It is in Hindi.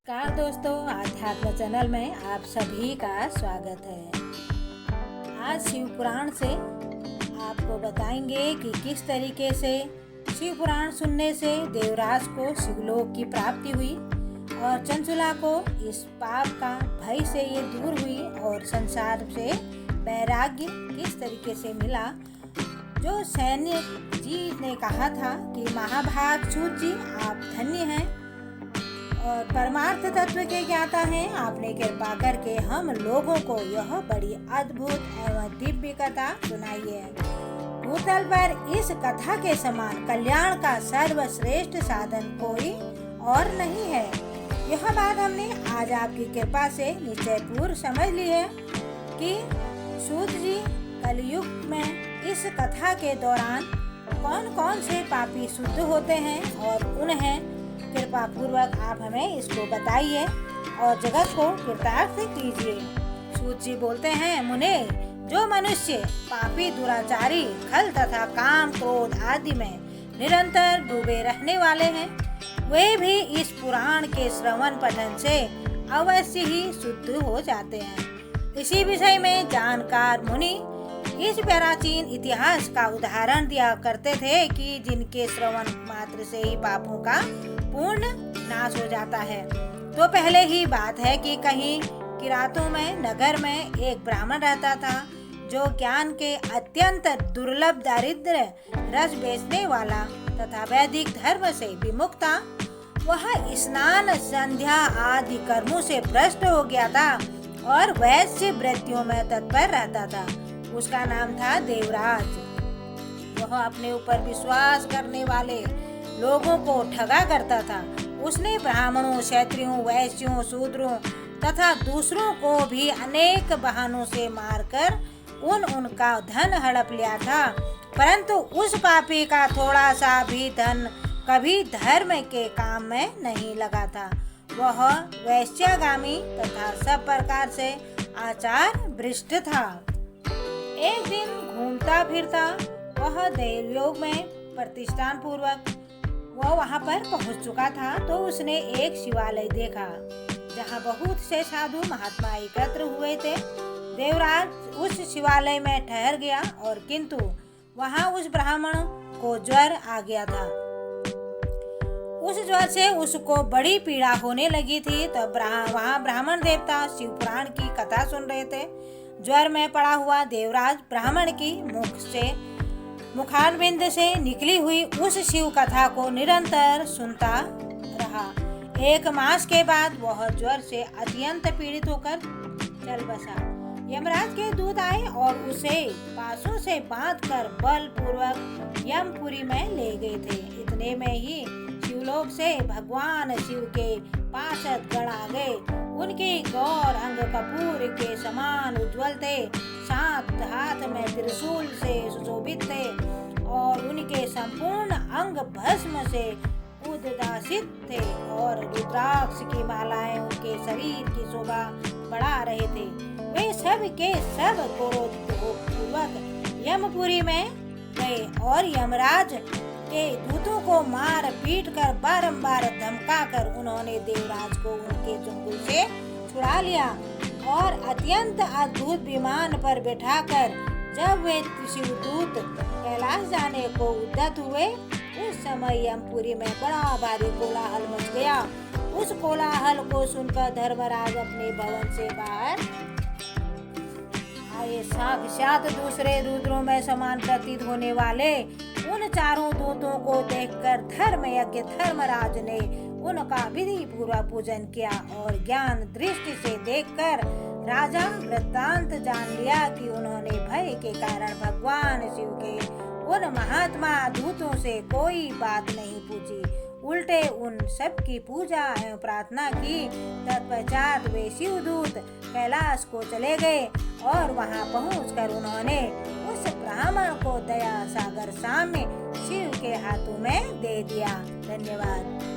नमस्कार दोस्तों, आध्यात्म चैनल में आप सभी का स्वागत है। आज शिव पुराण से आपको बताएंगे कि किस तरीके से शिव पुराण सुनने से देवराज को शिवलोक की प्राप्ति हुई और चंचुला को इस पाप का भय से ये दूर हुई और संसार से वैराग्य किस तरीके से मिला। जो सैनिक जी ने कहा था कि महाभाग सूत जी आप धन्य हैं और परमार्थ तत्व के ज्ञाता हैं, आपने कृपा करके हम लोगों को यह बड़ी अद्भुत एवं दिव्य कथा सुनाई है। भूतल पर इस कथा के समान कल्याण का सर्वश्रेष्ठ साधन कोई और नहीं है। यह बात हमने आज आपकी कृपा से निश्चय पूर्व समझ ली है कि सूत जी कलयुग में इस कथा के दौरान कौन कौन से पापी शुद्ध होते हैं और उन्हें कृपा पूर्वक आप हमें इसको बताइए और जगत को कृतार्थ कीजिए। सूत जी बोलते हैं, मुने, जो मनुष्य पापी दुराचारी खल तथा काम क्रोध आदि में निरंतर डूबे रहने वाले हैं, वे भी इस पुराण के श्रवण पठन से अवश्य ही शुद्ध हो जाते हैं। इसी विषय में जानकार मुनि इस प्राचीन इतिहास का उदाहरण दिया करते थे कि जिनके श्रवण मात्र से ही पापों का पूर्ण नाश हो जाता है। तो पहले ही बात है कि कहीं किरातों में नगर में एक ब्राह्मण रहता था जो ज्ञान के अत्यंत दुर्लभ दारिद्र्य रस बेचने वाला तथा वैदिक धर्म से विमुख था। वह स्नान संध्या आदि कर्मों से भ्रष्ट हो गया था और वैश्य वृत्तियों में तत्पर रहता था। उसका नाम था देवराज। वह अपने ऊपर विश्वास करने वाले लोगों को ठगा करता था। उसने ब्राह्मणों, क्षत्रियों, वैश्यों, शूद्रों तथा दूसरों को भी अनेक बहानों से मारकर उनका धन हड़प लिया था, परंतु उस पापी का थोड़ा सा भी धन कभी धर्म के काम में नहीं लगा था। वह वैश्यागामी तथा सब प्रकार से आचार भ्रष्ट था। एक दिन घूमता फिरता वह देवलोक में प्रतिष्ठान पूर्वक वह वहां पर पहुंच चुका था तो उसने एक शिवालय देखा जहां बहुत से साधु महात्मा एकत्र हुए थे। देवराज उस शिवालय में ठहर गया और किंतु वहां उस ब्राह्मण को ज्वर आ गया था। उस ज्वर से उसको बड़ी पीड़ा होने लगी थी। तब वहां ब्राह्मण देवता शिव पुराण की कथा सुन रहे थे। ज्वर में पड़ा हुआ देवराज ब्राह्मण की मुखारबिंद से निकली हुई उस शिव कथा को निरंतर सुनता रहा। एक मास के बाद वह ज्वर से अत्यंत पीड़ित होकर चल बसा। यमराज के दूत आए और उसे पासों से बांधकर बलपूर्वक यमपुरी में ले गए थे। इतने में ही शिवलोक से भगवान शिव के पार्षद गण आ गए। उनके गौर अंग कपूर के समान उज्ज्वल थे, सात हाथ में त्रिशूल से सुशोभित थे और उनके संपूर्ण अंग भस्म से उद्भासित थे और रुद्राक्ष की मालाएं उनके शरीर की शोभा बढ़ा रहे थे। वे सब के सब क्रोधपूर्वक यमपुरी में गए और यमराज के दूतों को मार पीट कर बारंबार धमका कर उन्होंने देवराज को उनके चंगुल से छुड़ा लिया और अत्यंत अद्भुत विमान पर बैठाकर जब वे शिवदूत कैलाश जाने को उद्यत हुए, उस समय यमपुरी में बड़ा भारी कोलाहल मच गया। उस कोलाहल को सुनकर धर्मराज अपने भवन से बाहर आए। साक्षात दूसरे रुद्रों में समान प्रतीत होने वाले उन चारों दूतों को देखकर धर्मयज्ञ धर्मराज ने उनका विधि पूर्वक पूजन किया और ज्ञान दृष्टि से देखकर राजा वृत्तांत जान लिया कि उन्होंने भय के कारण भगवान शिव के उन महात्मा दूतों से कोई बात नहीं पूछी, उल्टे उन सब की पूजा एवं प्रार्थना की। तत्पश्चात वे शिवदूत कैलाश को चले गए और वहां पहुंचकर उन्होंने उस ब्राह्मण को दया सागर साम्य शिव के हाथों में दे दिया। धन्यवाद।